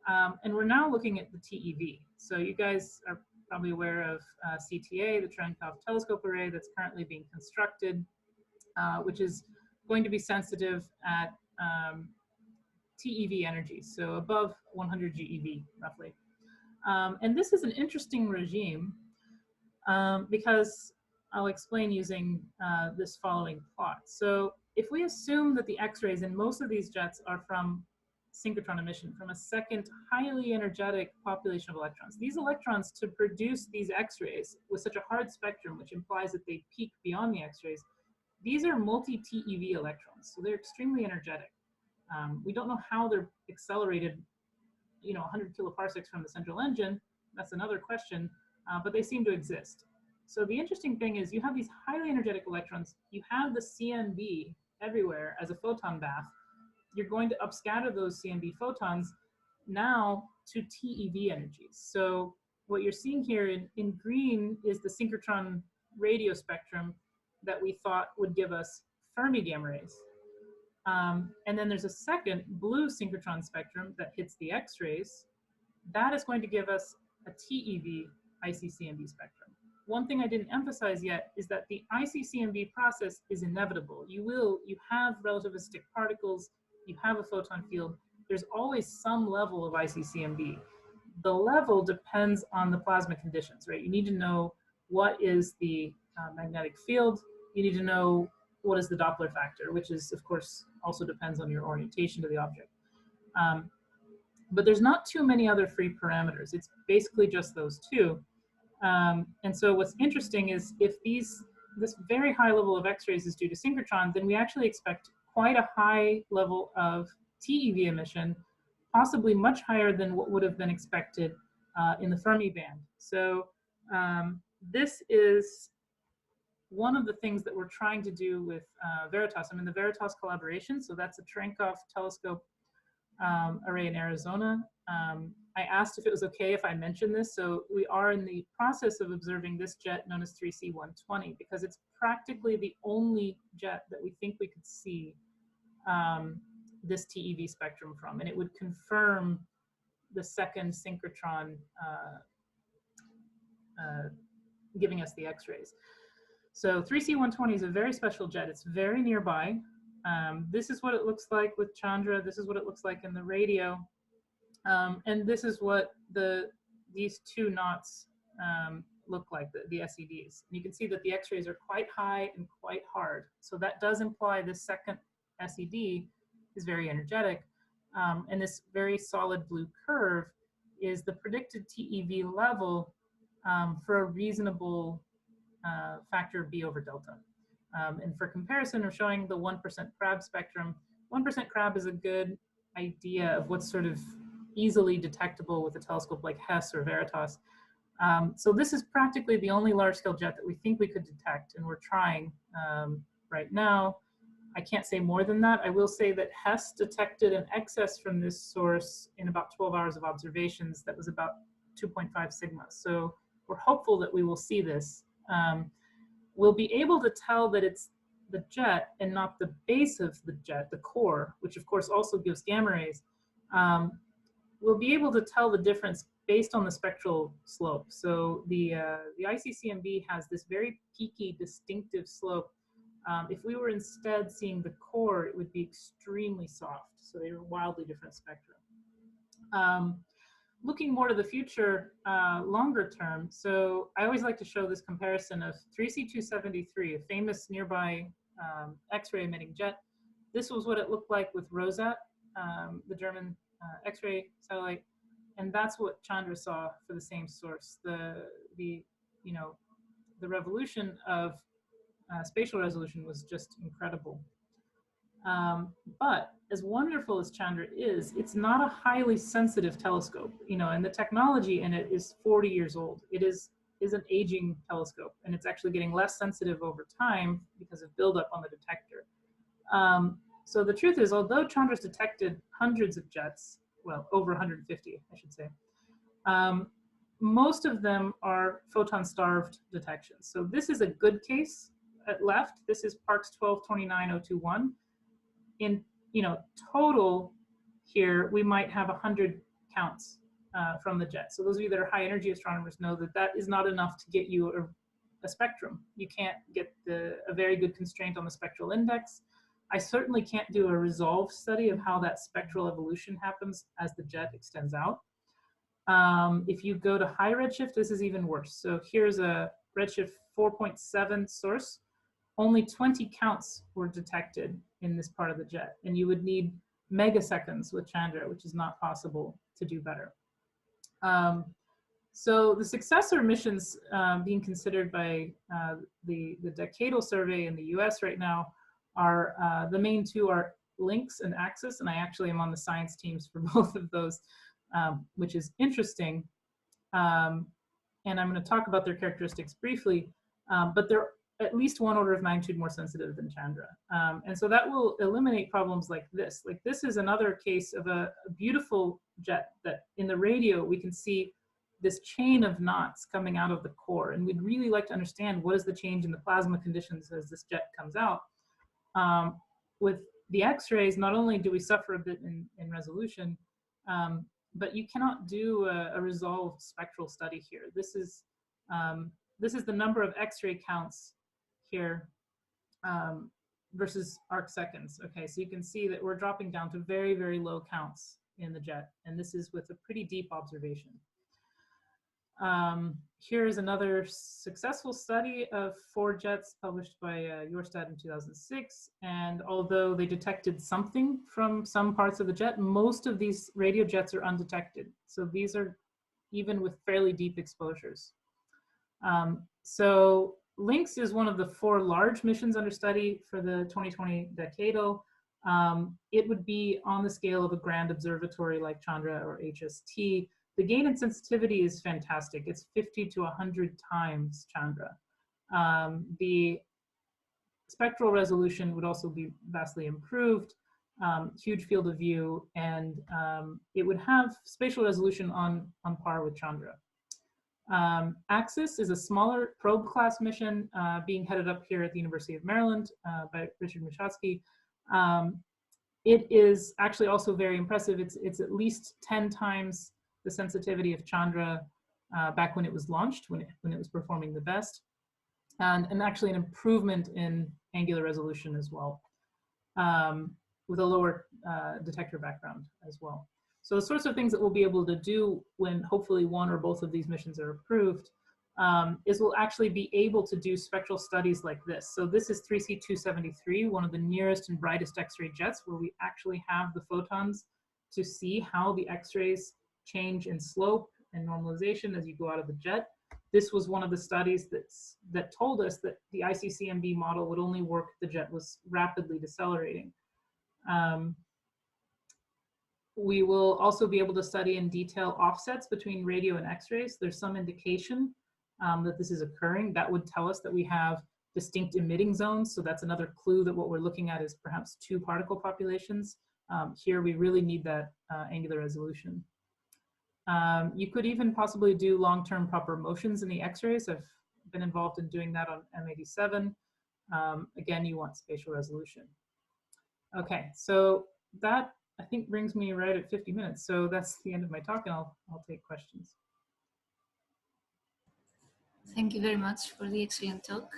And we're now looking at the TeV. So you guys are probably aware of CTA, the Cherenkov telescope array that's currently being constructed, which is going to be sensitive at TeV energy, so above 100 GeV, roughly. And this is an interesting regime because I'll explain using this following plot. So if we assume that the X-rays in most of these jets are from synchrotron emission from a second highly energetic population of electrons. These electrons, to produce these X-rays with such a hard spectrum, which implies that they peak beyond the X-rays, these are multi-TeV electrons, so they're extremely energetic. We don't know how they're accelerated, 100 kiloparsecs from the central engine. That's another question, but they seem to exist. So the interesting thing is you have these highly energetic electrons, you have the CMB everywhere as a photon bath. You're going to upscatter those CMB photons now to TeV energies. So what you're seeing here in green is the synchrotron radio spectrum that we thought would give us Fermi gamma rays. And then there's a second blue synchrotron spectrum that hits the X-rays. That is going to give us a TeV ICCMB spectrum. One thing I didn't emphasize yet is that the ICCMB process is inevitable. You have relativistic particles, you have a photon field, there's always some level of ICCMB. The level depends on the plasma conditions, right? You need to know what is the magnetic field, you need to know what is the Doppler factor, which is, of course, also depends on your orientation to the object. But there's not too many other free parameters. It's basically just those two. And so what's interesting is if this very high level of X-rays is due to synchrotron, then we actually expect quite a high level of TeV emission, possibly much higher than what would have been expected in the Fermi band. So this is one of the things that we're trying to do with Veritas. I'm in the Veritas collaboration, so that's a Trenkov telescope array in Arizona. I asked if it was okay if I mentioned this, so we are in the process of observing this jet known as 3C120 because it's practically the only jet that we think we could see this TeV spectrum from, and it would confirm the second synchrotron giving us the X-rays. So 3C120 is a very special jet. It's very nearby. This is what it looks like with Chandra. This is what it looks like in the radio. And this is what these two knots look like, the SEDs. And you can see that the X-rays are quite high and quite hard. So that does imply this second SED is very energetic. And this very solid blue curve is the predicted TeV level for a reasonable factor B over delta. And for comparison, we're showing the 1% crab spectrum. 1% crab is a good idea of what's sort of easily detectable with a telescope like HESS or Veritas. So this is practically the only large-scale jet that we think we could detect, and we're trying right now. I can't say more than that. I will say that HESS detected an excess from this source in about 12 hours of observations that was about 2.5 sigma. So we're hopeful that we will see this. We'll be able to tell that it's the jet and not the base of the jet, the core, which of course also gives gamma rays. We'll be able to tell the difference based on the spectral slope. So the ICCMB has this very peaky, distinctive slope. If we were instead seeing the core, it would be extremely soft. So they are wildly different spectra. Looking more to the future, longer term, so I always like to show this comparison of 3C273, a famous nearby X-ray emitting jet. This was what it looked like with Rosat, the German X-ray satellite, and that's what Chandra saw for the same source. The revolution of spatial resolution was just incredible. But as wonderful as Chandra is, it's not a highly sensitive telescope, and the technology in it is 40 years old. It is an aging telescope, and it's actually getting less sensitive over time because of buildup on the detector. So the truth is, although Chandra's detected hundreds of jets, well, over 150, I should say, most of them are photon-starved detections. So this is a good case at left. This is Parkes 1229021. In total here, we might have 100 counts from the jet. So those of you that are high energy astronomers know that that is not enough to get you a spectrum. You can't get a very good constraint on the spectral index. I certainly can't do a resolved study of how that spectral evolution happens as the jet extends out. If you go to high redshift, this is even worse. So here's a redshift 4.7 source. Only 20 counts were detected in this part of the jet, and you would need megaseconds with Chandra, which is not possible to do better. So the successor missions being considered by the decadal survey in the US right now are, the main two are Lynx and AXIS, and I actually am on the science teams for both of those, which is interesting. And I'm going to talk about their characteristics briefly, but they're at least one order of magnitude more sensitive than Chandra. And so that will eliminate problems like this. Like this is another case of a beautiful jet that in the radio we can see this chain of knots coming out of the core. And we'd really like to understand what is the change in the plasma conditions as this jet comes out. With the X-rays, not only do we suffer a bit in resolution, but you cannot do a resolved spectral study here. This is the number of X-ray counts here versus arc seconds. Okay, so you can see that we're dropping down to very, very low counts in the jet, and this is with a pretty deep observation. Here is another successful study of 4 jets published by Yorstad in 2006. And although they detected something from some parts of the jet, most of these radio jets are undetected. So these are even with fairly deep exposures. So Lynx is one of the 4 large missions under study for the 2020 decadal. It would be on the scale of a grand observatory like Chandra or HST. The gain in sensitivity is fantastic. It's 50 to 100 times Chandra. The spectral resolution would also be vastly improved, huge field of view, and it would have spatial resolution on par with Chandra. AXIS is a smaller probe class mission being headed up here at the University of Maryland by Richard Mushatsky. It is actually also very impressive. It's at least 10 times the sensitivity of Chandra back when it was launched, when it was performing the best, and actually an improvement in angular resolution as well, with a lower detector background as well. So the sorts of things that we'll be able to do when hopefully one or both of these missions are approved is we'll actually be able to do spectral studies like this. So this is 3C273, one of the nearest and brightest X-ray jets, where we actually have the photons to see how the X-rays change in slope and normalization as you go out of the jet. This was one of the studies that told us that the ICCMB model would only work if the jet was rapidly decelerating. We will also be able to study in detail offsets between radio and X-rays. There's some indication that this is occurring. That would tell us that we have distinct emitting zones. So that's another clue that what we're looking at is perhaps 2 particle populations. Here we really need that angular resolution. You could even possibly do long-term proper motions in the X-rays. I've been involved in doing that on M87. Again, you want spatial resolution. Okay, so that I think brings me right at 50 minutes. So that's the end of my talk, and I'll take questions. Thank you very much for the excellent talk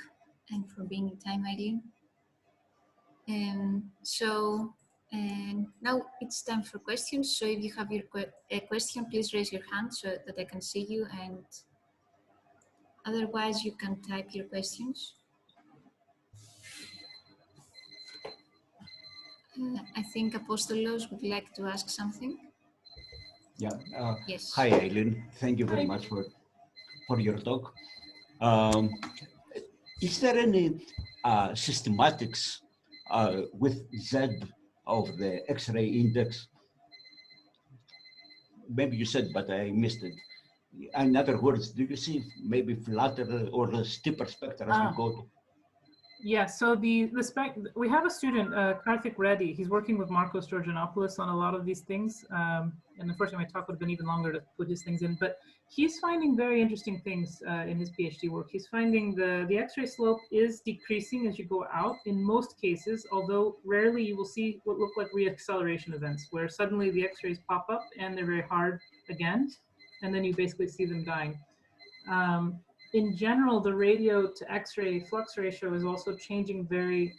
and for being in time, Eileen. Now it's time for questions. So if you have a question, please raise your hand so that I can see you, and otherwise you can type your questions. I think Apostolos would like to ask something. Yeah. Yes. Hi, Eileen. Thank you very much for your talk. Is there any systematics with Z of the X-ray index? Maybe you said, but I missed it. In other words, do you see maybe flatter or steeper spectra as you go to? Yeah, so we have a student, Karthik Reddy. He's working with Marcos Georgianopoulos on a lot of these things. And unfortunately, my talk would have been even longer to put his things in. But he's finding very interesting things in his PhD work. He's finding the X-ray slope is decreasing as you go out in most cases, although rarely you will see what look like reacceleration events, where suddenly the X-rays pop up and they're very hard again, and then you basically see them dying. In general, the radio to X-ray flux ratio is also changing very,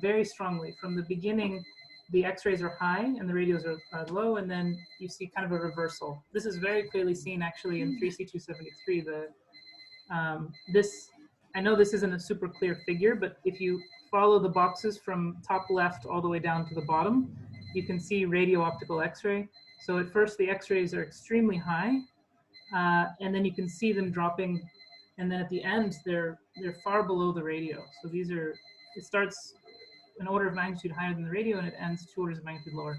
very strongly. From the beginning, the X-rays are high and the radios are low, and then you see kind of a reversal. This is very clearly seen actually in 3C273. I know this isn't a super clear figure, but if you follow the boxes from top left all the way down to the bottom, you can see radio-optical X-ray. So at first the X-rays are extremely high, and then you can see them dropping, and then at the end they're far below the radio. So these are, it starts an order of magnitude higher than the radio, and it ends 2 orders of magnitude lower.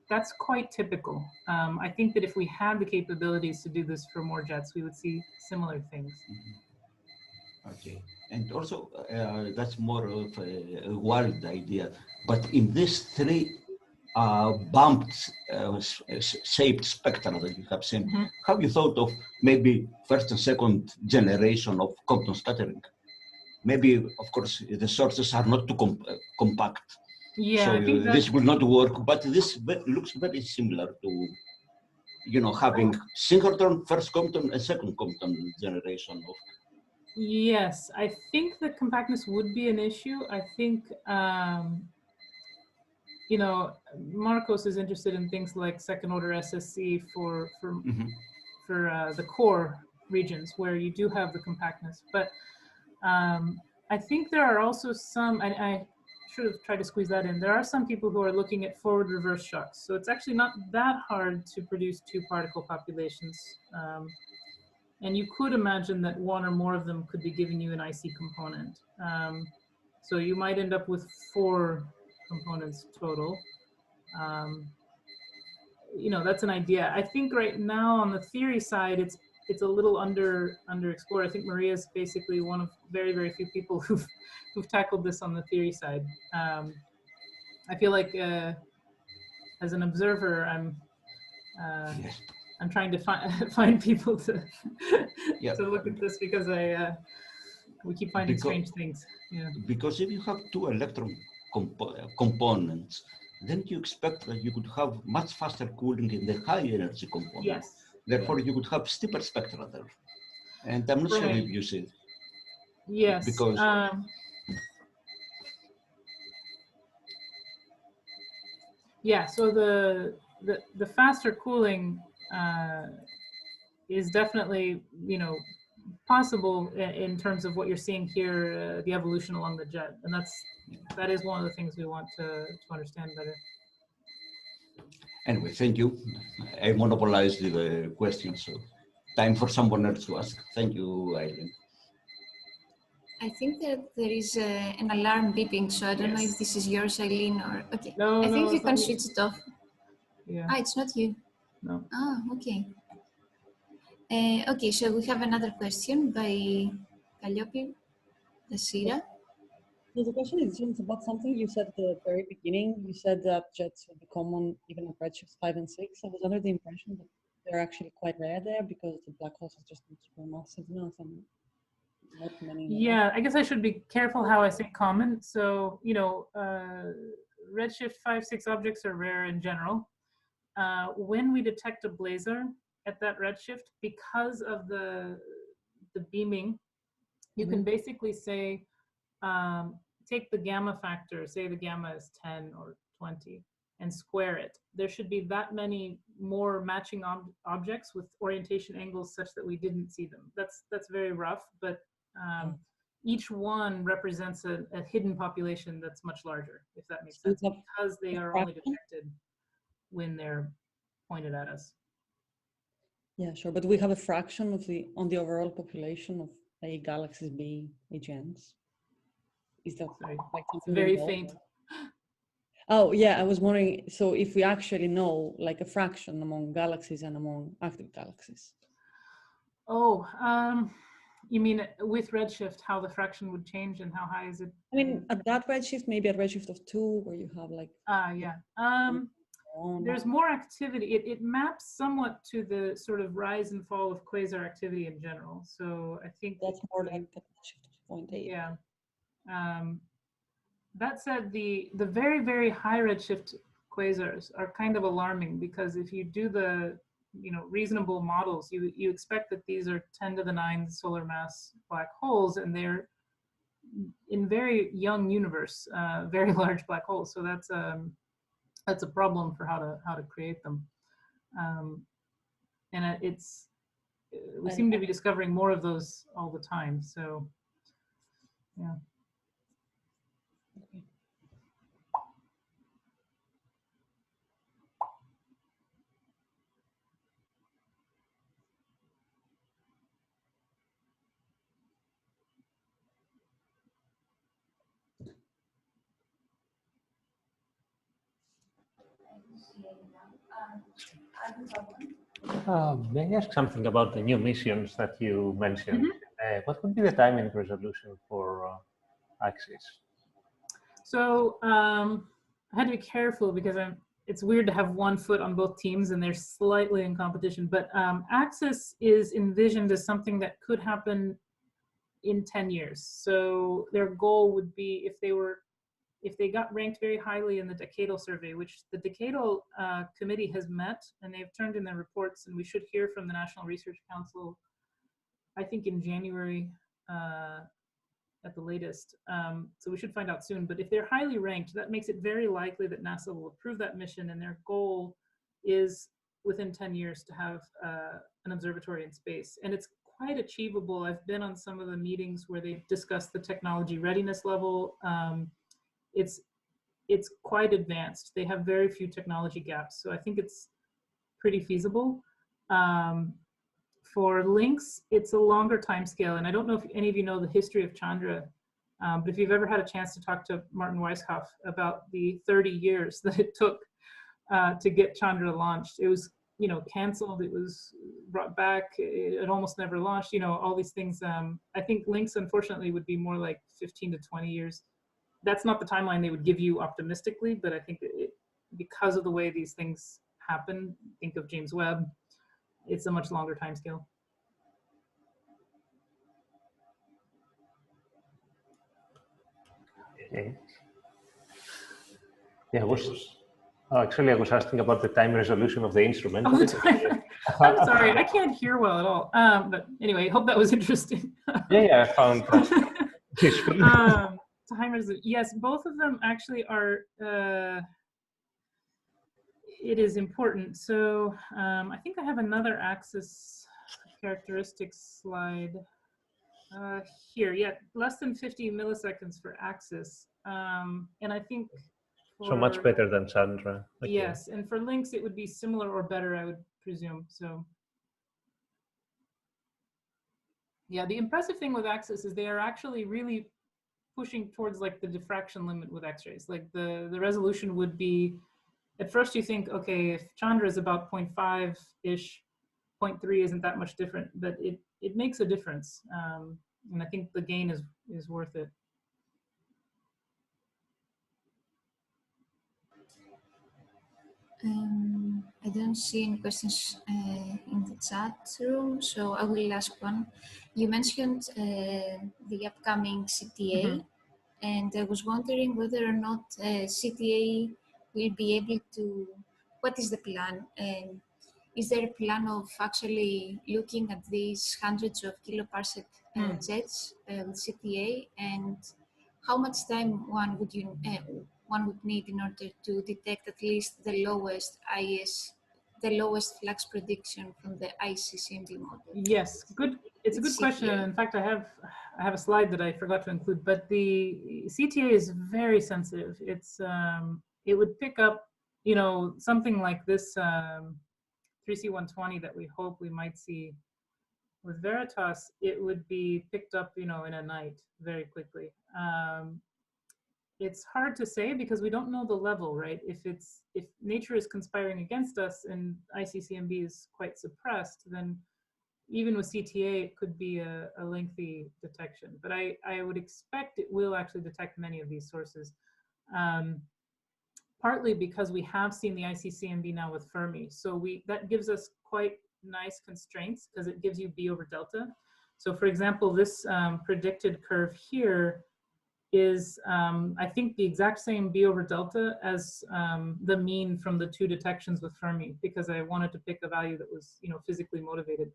That's quite typical. I think that if we had the capabilities to do this for more jets, we would see similar things. Okay, and also that's more of a wild idea, but in these 3 bumped shaped spectra that you have seen, have you thought of maybe first and second generation of Compton scattering? Maybe, of course, the sources are not too compact. Yeah, so I think this will not work, but this looks very similar to, you know, having synchrotron, first Compton and second Compton generation of. Yes, I think the compactness would be an issue. I think, you know, Marcos is interested in things like second order SSC for the core regions where you do have the compactness. But I think there are also some, and I should have tried to squeeze that in. There are some people who are looking at forward reverse shocks. So it's actually not that hard to produce 2 particle populations. And you could imagine that 1 or more of them could be giving you an IC component. So you might end up with 4 components total. You know, that's an idea. I think right now on the theory side, it's a little underexplored. I think Maria's basically one of very, very few people who've tackled this on the theory side. I feel like as an observer, I'm trying to find people to to look at this because we keep finding strange things. Yeah. Because if you have 2 electron components, then you expect that you could have much faster cooling in the high energy component. Yes. Therefore, you could have steeper spectra there. And I'm not sure if you see it. Yes. Because yeah, so the faster cooling is definitely, you know, possible in terms of what you're seeing here, the evolution along the jet, and that is one of the things we want to understand better. Anyway, thank you. I monopolized the question, so time for someone else to ask. Thank you, Eileen. I think that there is an alarm beeping, so I don't know if this is yours, Eileen, or okay. No, I think no, you can switch it off. Yeah. Ah, it's not you. No. Ah, okay. Okay, so we have another question by Colloquium, Dasira. The question is about something you said at the very beginning. You said that jets will be common even at redshifts 5 and 6. I was under the impression that they're actually quite rare there because the black holes are just super massive now. Not many. Yeah, I guess I should be careful how I say common. So, you know, redshift 5-6 objects are rare in general. When we detect a blazar at that redshift, because of the beaming, you can basically say, take the gamma factor, say the gamma is 10 or 20, and square it. There should be that many more matching objects with orientation angles such that we didn't see them. That's very rough, but each one represents a hidden population that's much larger, if that makes sense, because they are only detected when they're pointed at us. Yeah, sure, but we have a fraction of on the overall population of A galaxies, B AGNs. Is that like very faint? Oh yeah, I was wondering. So if we actually know like a fraction among galaxies and among active galaxies. Oh, you mean with redshift, how the fraction would change and how high is it? I mean, at that redshift, maybe at redshift of 2, where you have like. Yeah. There's more activity. It maps somewhat to the sort of rise and fall of quasar activity in general. So I think that's more like at redshift of 0.8. Yeah. That said, the very, very high redshift quasars are kind of alarming because if you do the reasonable models, you expect that these are 10 to the 9 solar mass black holes, and they're in very young universe, very large black holes. So that's a problem for how to create them, and we seem to be discovering more of those all the time. So yeah. May I ask something about the new missions that you mentioned? What would be the timing resolution for AXIS? So I had to be careful because it's weird to have one foot on both teams and they're slightly in competition, but AXIS is envisioned as something that could happen in 10 years. So their goal would be if they got ranked very highly in the decadal survey, which the decadal committee has met and they've turned in their reports, and we should hear from the National Research Council, I think in January at the latest. So we should find out soon, but if they're highly ranked, that makes it very likely that NASA will approve that mission, and their goal is within 10 years to have an observatory in space. And it's quite achievable. I've been on some of the meetings where they've discussed the technology readiness level. It's quite advanced. They have very few technology gaps, so I think it's pretty feasible. For Lynx, it's a longer time scale, and I don't know if any of you know the history of Chandra, but if you've ever had a chance to talk to Martin Weishaupt about the 30 years that it took to get Chandra launched. It was, canceled, it was brought back, it almost never launched, all these things. I think Lynx, unfortunately, would be more like 15 to 20 years. That's not the timeline they would give you optimistically, but I think because of the way these things happen, think of James Webb, it's a much longer time scale. Okay. Yeah, actually, I was asking about the time resolution of the instrument. Oh, I'm sorry, I can't hear well at all. But anyway, I hope that was interesting. Yeah, I found that. Timers, yes, both of them actually are. It is important. So I think I have another AXIS characteristics slide here. Yeah, less than 50 milliseconds for AXIS, and I think. So much better than Chandra. Okay. Yes, and for Lynx it would be similar or better, I would presume. So yeah, the impressive thing with AXIS is they are actually really pushing towards like the diffraction limit with X-rays. Like the resolution would be, at first you think, okay, if Chandra is about 0.5-ish, 0.3 isn't that much different, but it makes a difference. And I think the gain is worth it. I don't see any questions in the chat room, so I will ask one. You mentioned the upcoming CTA, and I was wondering whether or not CTA will be able to, what is the plan? Is there a plan of actually looking at these hundreds of kiloparsec jets with CTA, and how much time one would need in order to detect at least the lowest flux prediction from the ICCMB model? Yes, good. It's a good question. And in fact, I have a slide that I forgot to include, but the CTA is very sensitive. It's it would pick up, something like this 3C120 that we hope we might see with Veritas. It would be picked up, in a night very quickly. It's hard to say because we don't know the level, right? If nature is conspiring against us and ICCMB is quite suppressed, then even with CTA, it could be a lengthy detection. But I would expect it will actually detect many of these sources, partly because we have seen the ICCMB now with Fermi. So that gives us quite nice constraints because it gives you B over delta. So for example, this predicted curve here is, I think, the exact same B over delta as the mean from the 2 detections with Fermi, because I wanted to pick a value that was, physically motivated.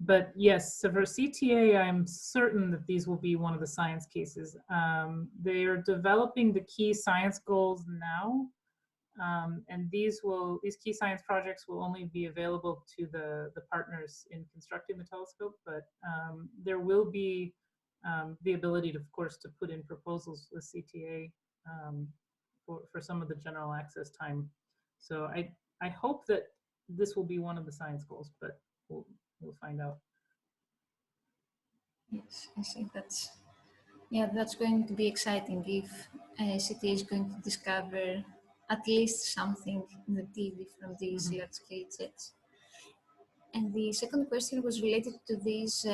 But yes, so for CTA, I'm certain that these will be one of the science cases. They are developing the key science goals now, and these key science projects will only be available to the partners in constructing the telescope, but there will be the ability, of course, to put in proposals with CTA for some of the general access time. So I hope that this will be one of the science goals, but we'll find out. Yes, I think that's going to be exciting if CTA is going to discover at least something in the TV from these large-scale jets. And the second question was related to these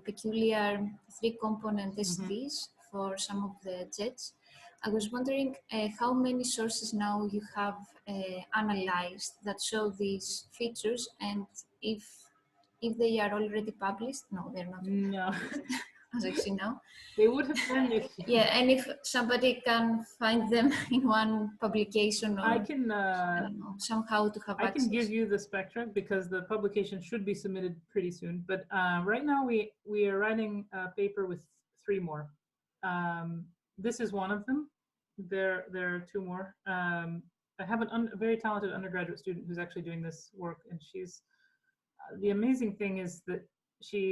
peculiar three-component SDs for some of the jets. I was wondering how many sources now you have analyzed that show these features, and if they are already published. No, they're not. No. As I see now. They would have been if... Yeah, and if somebody can find them in one publication, or I can I don't know, somehow to have access. I can give you the spectra because the publication should be submitted pretty soon. But right now we are writing a paper with 3 more. This is one of them. There are 2 more. I have a very talented undergraduate student who's actually doing this work, and she's the amazing thing is that she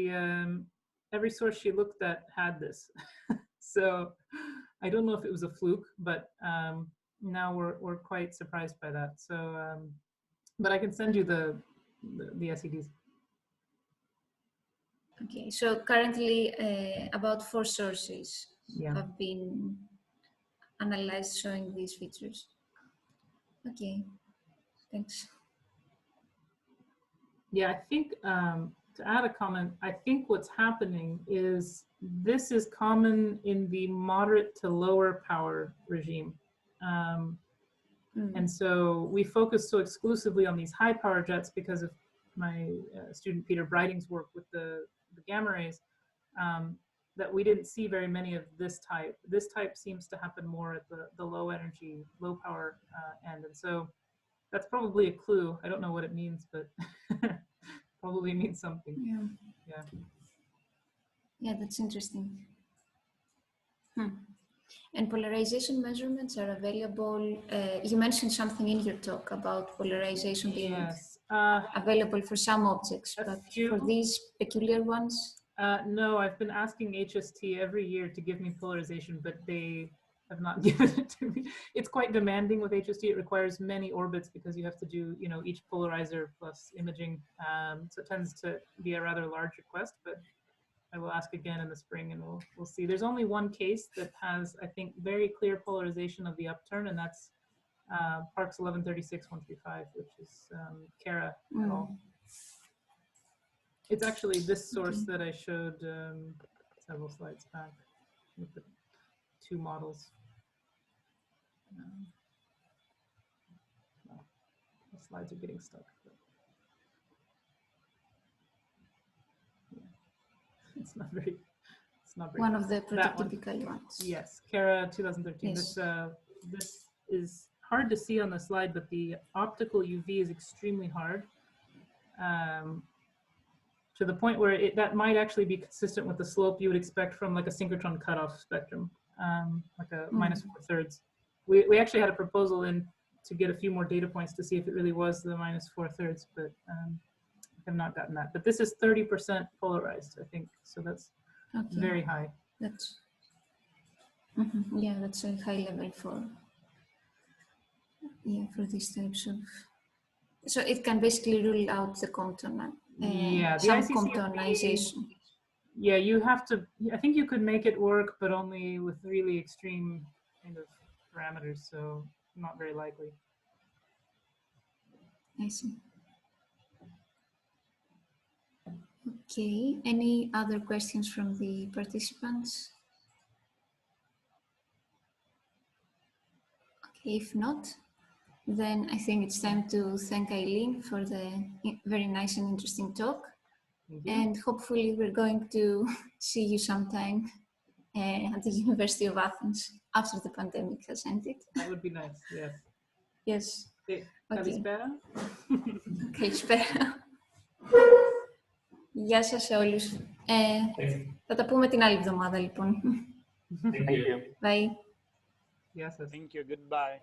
every source she looked at had this. So I don't know if it was a fluke, but now we're quite surprised by that. So, but I can send you the SEDs. Okay, so currently about 4 sources have been analyzed showing these features. Okay, thanks. Yeah, I think to add a comment, I think what's happening is this is common in the moderate to lower power regime. And so we focus so exclusively on these high power jets because of my student Peter Breiting's work with the gamma rays, that we didn't see very many of this type. This type seems to happen more at the low energy, low power end. And so that's probably a clue. I don't know what it means, but probably means something. Yeah. Yeah, that's interesting. And polarization measurements are available. You mentioned something in your talk about polarization being available for some objects, but for these peculiar ones? No, I've been asking HST every year to give me polarization, but they have not given it to me. It's quite demanding with HST. It requires many orbits because you have to do, each polarizer plus imaging. So it tends to be a rather large request, but I will ask again in the spring and we'll see. There's only one case that has, I think, very clear polarization of the upturn, and that's Parks 1136-135, which is Kara et al. It's actually this source that I showed several slides back with the 2 models. Well, the slides are getting stuck. But yeah. It's not very. One of the prototypical ones. Yes, Kara 2013. Yes. This is hard to see on the slide, but the optical UV is extremely hard. To the point where that might actually be consistent with the slope you would expect from like a synchrotron cutoff spectrum, like a -4/3. We actually had a proposal in to get a few more data points to see if it really was the -4/3, but I have not gotten that. But this is 30% polarized, I think. So that's very high. That's yeah, that's a high level for these types of. So it can basically rule out the Compton. Some Comptonization. Yeah, you have to. I think you could make it work, but only with really extreme kind of parameters. So not very likely. I see. Okay. Any other questions from the participants? Okay, if not, then I think it's time to thank Eileen for the very nice and interesting talk. And hopefully we're going to see you sometime at the University of Athens after the pandemic has ended. That would be nice, yes. Yes. Okay. Καλησπέρα. Καλησπέρα. Γεια σας σε όλους. Θα τα πούμε την άλλη εβδομάδα λοιπόν. Thank you. Bye. Γεια σας. Thank you. Goodbye.